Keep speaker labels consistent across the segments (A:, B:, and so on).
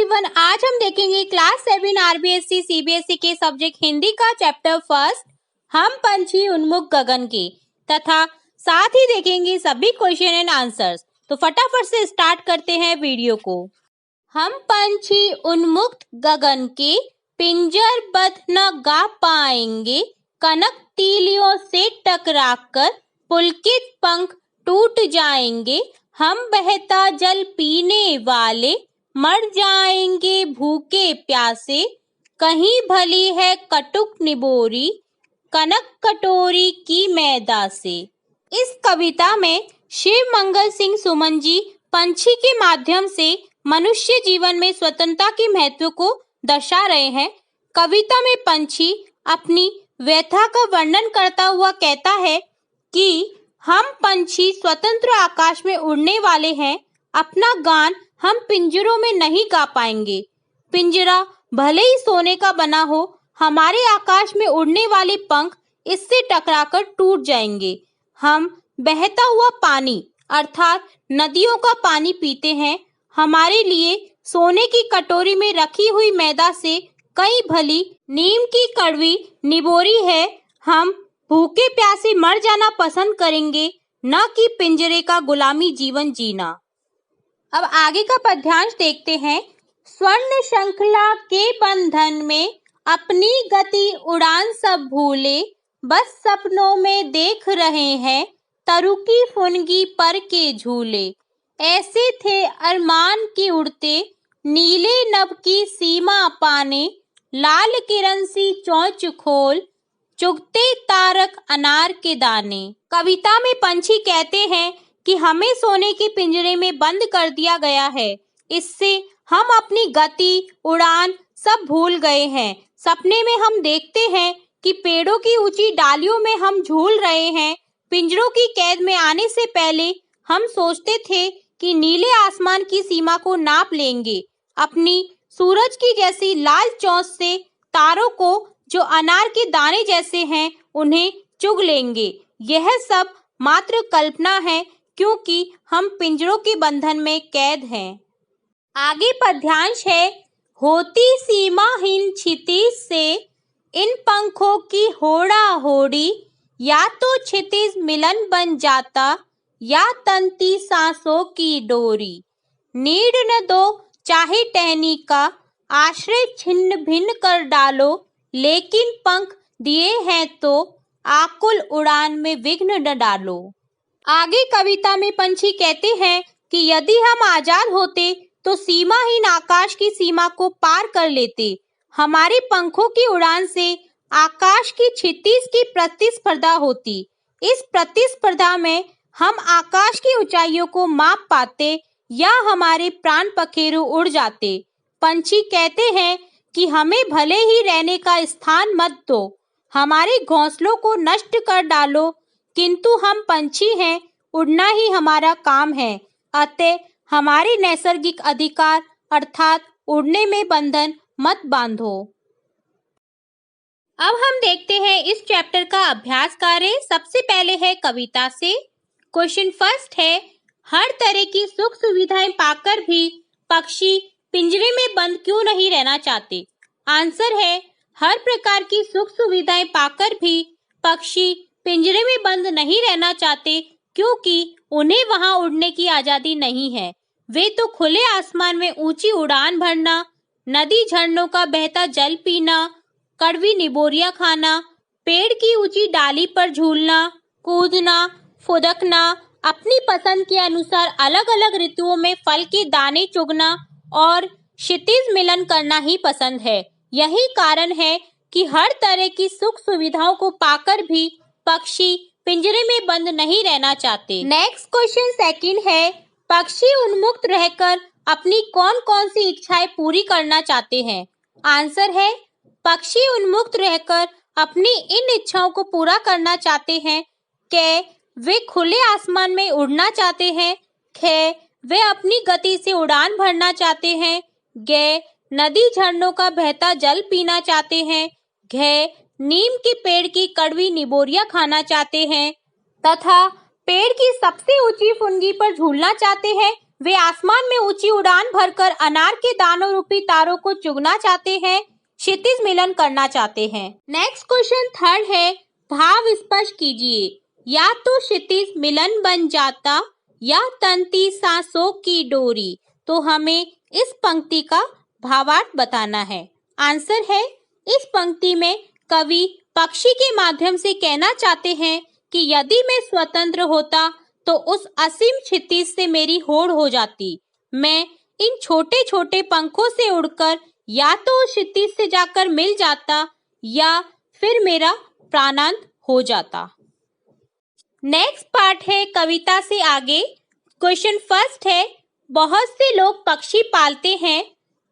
A: Everyone, आज हम देखेंगे क्लास 7 आरबीएससी सीबीएसई के सब्जेक्ट हिंदी का चैप्टर फर्स्ट हम पंछी उन्मुख गगन के तथा साथ ही देखेंगे सभी क्वेश्चन एंड आंसर्स। तो फटाफट से स्टार्ट करते हैं वीडियो को। हम पंछी उन्मुख गगन के पिंजरबद्ध न गा पाएंगे, कनक तीलियों से टकराकर पुलकित पंख टूट जाएंगे। हम बहता जल पीने वाले मर जाएंगे भूखे प्यासे, कहीं भली है कटुक निबोरी कनक कटोरी की मैदा से। इस कविता में शिव मंगल सिंह सुमन जी पंछी के माध्यम से मनुष्य जीवन में स्वतंत्रता के महत्व को दर्शा रहे हैं। कविता में पंछी अपनी व्यथा का वर्णन करता हुआ कहता है कि हम पंछी स्वतंत्र आकाश में उड़ने वाले हैं, अपना गान हम पिंजरों में नहीं गा पाएंगे। पिंजरा भले ही सोने का बना हो, हमारे आकाश में उड़ने वाले पंख इससे टकराकर टूट जाएंगे। हम बहता हुआ पानी अर्थात नदियों का पानी पीते हैं, हमारे लिए सोने की कटोरी में रखी हुई मैदा से कई भली नीम की कड़वी निबोरी है। हम भूखे प्यासे मर जाना पसंद करेंगे, न कि पिंजरे का गुलामी जीवन जीना। अब आगे का पद्यांश देखते हैं। स्वर्ण श्रृंखला के बंधन में अपनी गति उड़ान सब भूले, बस सपनों में देख रहे हैं तरुकी फुनगी पर के झूले। ऐसे थे अरमान की उड़ते, नीले नभ की सीमा पाने, लाल किरण सी चोंच खोल चुगते तारक अनार के दाने। कविता में पंछी कहते हैं कि हमें सोने के पिंजरे में बंद कर दिया गया है, इससे हम अपनी गति उड़ान सब भूल गए हैं। सपने में हम देखते हैं कि पेड़ों की ऊंची डालियों में हम झूल रहे हैं। पिंजरों की कैद में आने से पहले हम सोचते थे कि नीले आसमान की सीमा को नाप लेंगे, अपनी सूरज की जैसी लाल चोंच से तारों को जो अनार के दाने जैसे हैं उन्हें चुग लेंगे। यह सब मात्र कल्पना है, क्योंकि हम पिंजरों के बंधन में कैद हैं। आगे पद्यांश है। होती सीमाहीन क्षितिज से इन पंखों की होड़ा होड़ी, या तो क्षितिज मिलन बन जाता या तंती सांसों की डोरी। नीड न दो चाहे टहनी का, आश्रय छिन्न भिन्न कर डालो, लेकिन पंख दिए हैं तो आकुल उड़ान में विघ्न न डालो। आगे कविता में पंछी कहते हैं कि यदि हम आजाद होते तो सीमाहीन आकाश की सीमा को पार कर लेते। हमारे पंखों की उड़ान से आकाश की क्षितिज की प्रतिस्पर्धा होती। इस प्रतिस्पर्धा में हम आकाश की ऊंचाइयों को माप पाते या हमारे प्राण पखेरु उड़ जाते। पंछी कहते हैं कि हमें भले ही रहने का स्थान मत दो, हमारे घोंसलों को नष्ट कर डालो, किंतु हम पंछी हैं, उड़ना ही हमारा काम है। अतः हमारे नैसर्गिक अधिकार अर्थात उड़ने में बंधन मत बांधो। अब हम देखते हैं इस चैप्टर का अभ्यास कार्य। सबसे पहले है कविता से। क्वेश्चन फर्स्ट है, हर तरह की सुख सुविधाएं पाकर भी पक्षी पिंजरे में बंद क्यों नहीं रहना चाहते? आंसर है, हर प्रकार की सुख सुविधाएं पाकर भी पक्षी पिंजरे में बंद नहीं रहना चाहते, क्योंकि उन्हें वहां उड़ने की आजादी नहीं है। वे तो खुले आसमान में ऊंची उड़ान भरना, नदी झरनों का बहता जल पीना, कड़वी निबोरियां खाना, पेड़ की ऊंची डाली पर झूलना, कूदना, फुदकना, अपनी पसंद के अनुसार अलग अलग ऋतुओं में फल के दाने चुगना और क्षितिज मिलन करना ही पसंद है। यही कारण है कि हर तरह की सुख सुविधाओं को पाकर भी पक्षी पिंजरे में बंद नहीं रहना चाहते। नेक्स्ट क्वेश्चन सेकंड है, पक्षी उन्मुक्त रहकर अपनी कौन कौन सी इच्छाएं पूरी करना चाहते हैं? आंसर है, पक्षी उन्मुक्त रहकर अपनी इन इच्छाओं को पूरा करना चाहते हैं। क, वे खुले आसमान में उड़ना चाहते हैं। ख, वे अपनी गति से उड़ान भरना चाहते हैं। ग, नदी झरनों का बहता जल पीना चाहते हैं। घ, नीम के पेड़ की कड़वी निबोरियां खाना चाहते हैं तथा पेड़ की सबसे ऊंची फुनगी पर झूलना चाहते हैं। वे आसमान में ऊंची उड़ान भरकर अनार के दानों रूपी तारों को चुगना चाहते हैं, क्षितिज मिलन करना चाहते हैं। नेक्स्ट क्वेश्चन थर्ड है, भाव स्पष्ट कीजिए। या तो क्षितिज मिलन बन जाता या तंती सांसों की डोरी। तो हमें इस पंक्ति का भावार्थ बताना है। आंसर है, इस पंक्ति में कवि पक्षी के माध्यम से कहना चाहते हैं कि यदि मैं स्वतंत्र होता तो उस असीम क्षितिज से मेरी होड़ हो जाती। मैं इन छोटे छोटे पंखों से उड़कर या तो उस क्षितिज से जाकर मिल जाता या फिर मेरा प्राणांत हो जाता। नेक्स्ट पार्ट है कविता से आगे। क्वेश्चन फर्स्ट है, बहुत से लोग पक्षी पालते हैं,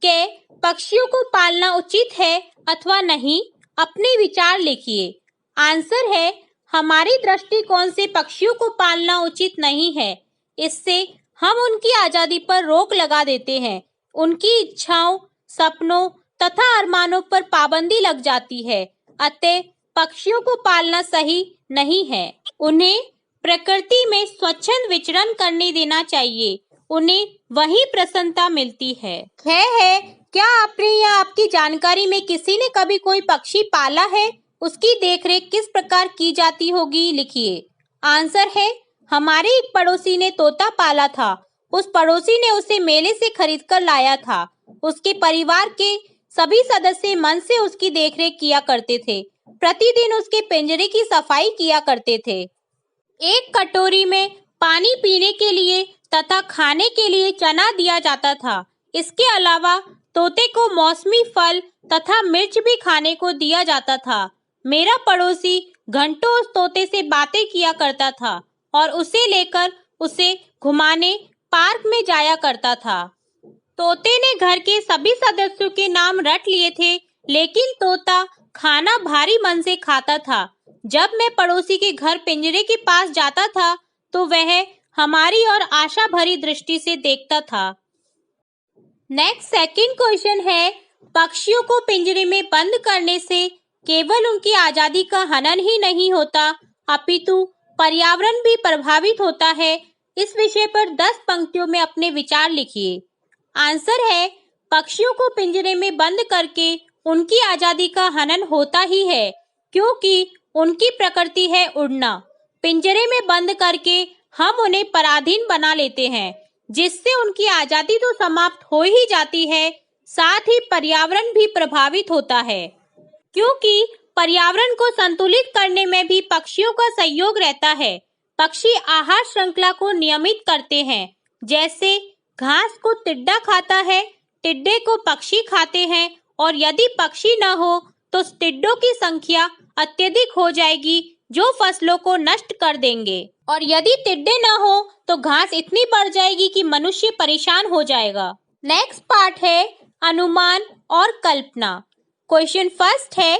A: क्या पक्षियों को पालना उचित है अथवा नहीं? अपने विचार लिखिए। आंसर है, हमारी दृष्टिकोण से पक्षियों को पालना उचित नहीं है। इससे हम उनकी आजादी पर रोक लगा देते हैं। उनकी इच्छाओं, सपनों तथा अरमानों पर पाबंदी लग जाती है। अतः पक्षियों को पालना सही नहीं है। उन्हें प्रकृति में स्वच्छंद विचरण करने देना चाहिए। उन्हें वही प्रसन्नता मिलती है। क्या आपने या आपकी जानकारी में किसी ने कभी कोई पक्षी पाला है? उसकी देखरेख किस प्रकार की जाती होगी? लिखिए। आंसर है, हमारे एक पड़ोसी ने तोता पाला था। उस पड़ोसी ने उसे मेले से खरीदकर लाया था। उसके परिवार के सभी सदस्य मन से उसकी देखरेख किया करते थे। प्रतिदिन उसके पिंजरे की सफाई किया करते थे। एक कटोरी में पानी पीने के लिए तथा खाने के लिए चना दिया जाता था। इसके अलावा तोते को मौसमी फल तथा मिर्च भी खाने को दिया जाता था। मेरा पड़ोसी घंटों उस तोते से बातें किया करता था और उसे लेकर उसे घुमाने पार्क में जाया करता था। तोते ने घर के सभी सदस्यों के नाम रट लिए थे, लेकिन तोता खाना भारी मन से खाता था। जब मैं पड़ोसी के घर पिंजरे के पास जाता था तो वह हमारी और आशा भरी दृष्टि से देखता था। नेक्स्ट सेकंड क्वेश्चन है, पक्षियों को पिंजरे में बंद करने से केवल उनकी आजादी का हनन ही नहीं होता, अपितु पर्यावरण भी प्रभावित होता है। इस विषय पर 10 पंक्तियों में अपने विचार लिखिए। आंसर है, पक्षियों को पिंजरे में बंद करके उनकी आजादी का हनन होता ही है, क्योंकि उनकी प्रकृति है उड़ना। पिंजरे में बंद करके हम उन्हें पराधीन बना लेते हैं, जिससे उनकी आजादी तो समाप्त हो ही जाती है, साथ ही पर्यावरण भी प्रभावित होता है, क्योंकि पर्यावरण को संतुलित करने में भी पक्षियों का सहयोग रहता है। पक्षी आहार श्रृंखला को नियमित करते हैं। जैसे घास को टिड्डा खाता है, टिड्डे को पक्षी खाते हैं, और यदि पक्षी न हो तो टिड्डों की संख्या अत्यधिक हो जाएगी जो फसलों को नष्ट कर देंगे, और यदि टिड्डे न हो तो घास इतनी बढ़ जाएगी कि मनुष्य परेशान हो जाएगा। नेक्स्ट पार्ट है अनुमान और कल्पना। क्वेश्चन फर्स्ट है,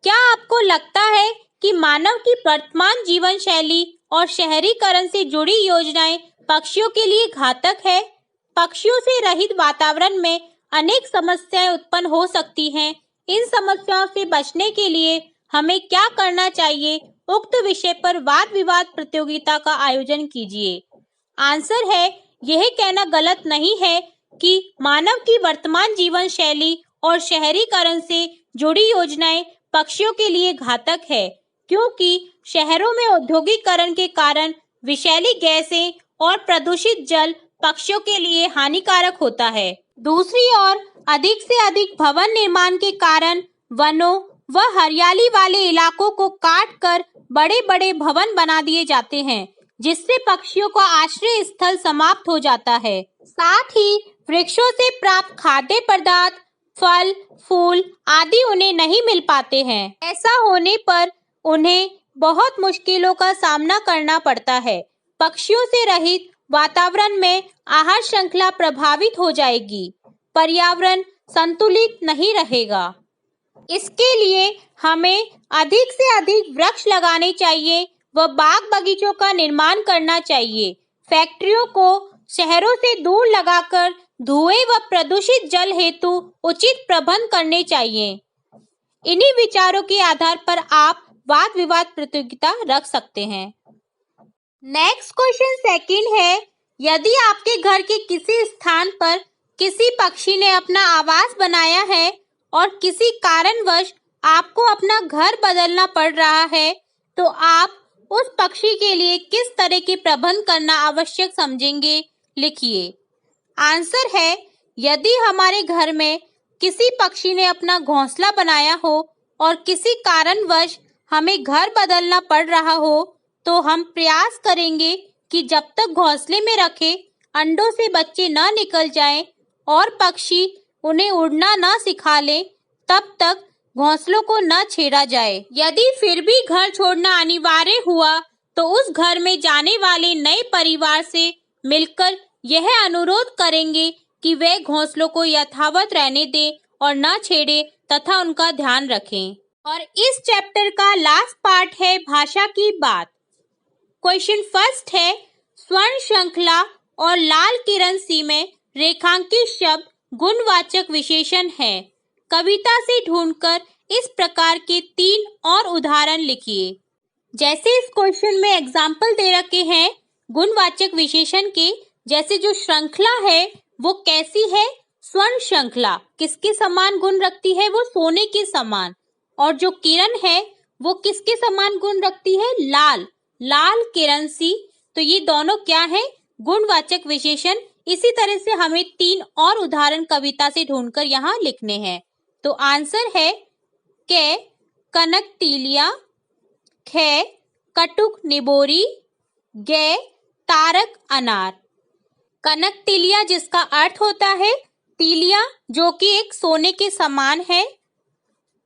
A: क्या आपको लगता है कि मानव की वर्तमान जीवन शैली और शहरीकरण से जुड़ी योजनाएं पक्षियों के लिए घातक है? पक्षियों से रहित वातावरण में अनेक समस्याएं उत्पन्न हो सकती हैं। इन समस्याओं से बचने के लिए हमें क्या करना चाहिए? उक्त विषय पर वाद विवाद प्रतियोगिता का आयोजन कीजिए। आंसर है, यह कहना गलत नहीं है कि मानव की वर्तमान जीवन शैली और शहरीकरण से जुड़ी योजनाएं पक्षियों के लिए घातक है, क्योंकि शहरों में औद्योगिकरण के कारण विषैली गैसें और प्रदूषित जल पक्षियों के लिए हानिकारक होता है। दूसरी ओर अधिक से अधिक भवन निर्माण के कारण वनों व हरियाली वाले इलाकों को काटकर बड़े बड़े भवन बना दिए जाते हैं, जिससे पक्षियों का आश्रय स्थल समाप्त हो जाता है। साथ ही वृक्षों से प्राप्त खाद्य पदार्थ, फल, फूल आदि उन्हें नहीं मिल पाते हैं। ऐसा होने पर उन्हें बहुत मुश्किलों का सामना करना पड़ता है। पक्षियों से रहित वातावरण में आहार श्रृंखला प्रभावित हो जाएगी, पर्यावरण संतुलित नहीं रहेगा। इसके लिए हमें अधिक से अधिक वृक्ष लगाने चाहिए व बाग बगीचों का निर्माण करना चाहिए। फैक्ट्रियों को शहरों से दूर लगाकर धुएं व प्रदूषित जल हेतु उचित प्रबंध करने चाहिए। इन्हीं विचारों के आधार पर आप वाद विवाद प्रतियोगिता रख सकते हैं। नेक्स्ट क्वेश्चन सेकंड है, यदि आपके घर के किसी स्थान पर किसी पक्षी ने अपना आवास बनाया है और किसी कारणवश आपको अपना घर बदलना पड़ रहा है, तो आप उस पक्षी के लिए किस तरह के प्रबंध करना आवश्यक समझेंगे? लिखिए। आंसर है, यदि हमारे घर में किसी पक्षी ने अपना घोंसला बनाया हो और किसी कारणवश हमें घर बदलना पड़ रहा हो, तो हम प्रयास करेंगे कि जब तक घोंसले में रखे अंडों से बच्चे न निकल जाएं और पक्षी उन्हें उड़ना न सिखा लें, तब तक घोंसलों को न छेड़ा जाए। यदि फिर भी घर छोड़ना अनिवार्य हुआ, तो उस घर में जाने वाले नए परिवार से मिलकर यह अनुरोध करेंगे कि वे घोंसलों को यथावत रहने दें और न छेड़े तथा उनका ध्यान रखें। और इस चैप्टर का लास्ट पार्ट है भाषा की बात। क्वेश्चन फर्स्ट है, स्वर्ण श्रृंखला और लाल किरण सी में रेखांकित शब्द गुणवाचक विशेषण है। कविता से ढूंढकर इस प्रकार के 3 और उदाहरण लिखिए। जैसे इस क्वेश्चन में एग्जाम्पल दे रखे हैं गुणवाचक विशेषण के, जैसे जो श्रृंखला है वो कैसी है? स्वर्ण श्रृंखला किसके समान गुण रखती है? वो सोने के समान। और जो किरण है वो किसके समान गुण रखती है? लाल, लाल किरण सी। तो ये दोनों क्या है? गुणवाचक विशेषण। इसी तरह से हमें 3 और उदाहरण कविता से ढूंढकर यहाँ लिखने हैं। तो आंसर है क कनक तीलिया, ख कटुक निबोरी, ग तारक अनार। कनक तीलिया जिसका अर्थ होता है तीलिया जो कि एक सोने के समान है,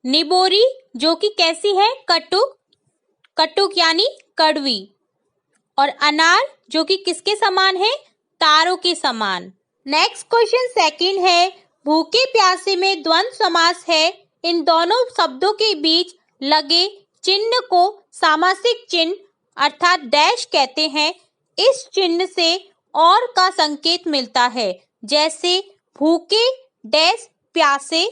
A: निबोरी जो कि कैसी है? कटुक, कटुक यानी कड़वी, और अनार जो कि किसके समान है? तारों के समान। नेक्स्ट क्वेश्चन सेकंड है, भूखे प्यासे में द्वंद्व समास है। इन दोनों शब्दों के बीच लगे चिन्ह को सामासिक चिन्ह अर्थात डैश कहते हैं। इस चिन्ह से और का संकेत मिलता है, जैसे भूखे डैश प्यासे।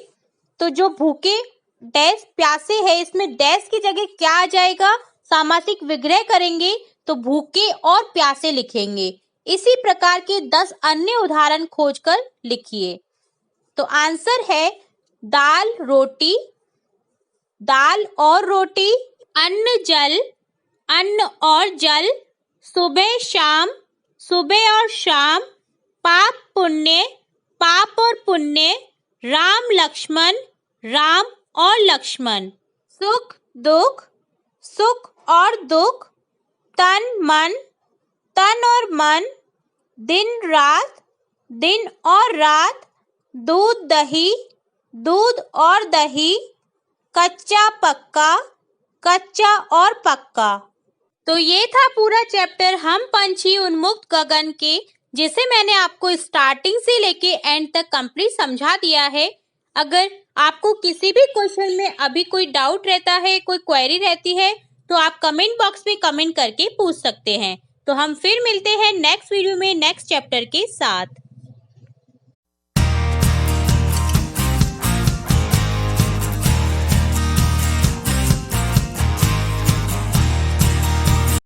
A: तो जो भूखे डैश प्यासे है, इसमें डैश की जगह क्या आ जाएगा? सामासिक विग्रह करेंगे तो भूखे और प्यासे लिखेंगे। इसी प्रकार के 10 अन्य उदाहरण खोजकर लिखिए। तो आंसर है दाल रोटी, दाल और रोटी, अन्न जल, अन्न और जल, सुबह शाम, सुबह और शाम, पाप पुण्य, पाप और पुण्य, राम लक्ष्मण, राम और लक्ष्मण, सुख दुख, सुख और दुख, तन मन, तन और मन, दिन रात, दिन और रात, दूध दही, दूध और दही, कच्चा पक्का, कच्चा और पक्का। तो ये था पूरा चैप्टर हम पंछी उन्मुक्त गगन के, जिसे मैंने आपको स्टार्टिंग से लेके एंड तक कंप्लीट समझा दिया है। अगर आपको किसी भी क्वेश्चन में अभी कोई डाउट रहता है, कोई क्वेरी रहती है, तो आप कमेंट बॉक्स में कमेंट करके पूछ सकते हैं। तो हम फिर मिलते हैं नेक्स्ट वीडियो में नेक्स्ट चैप्टर के साथ।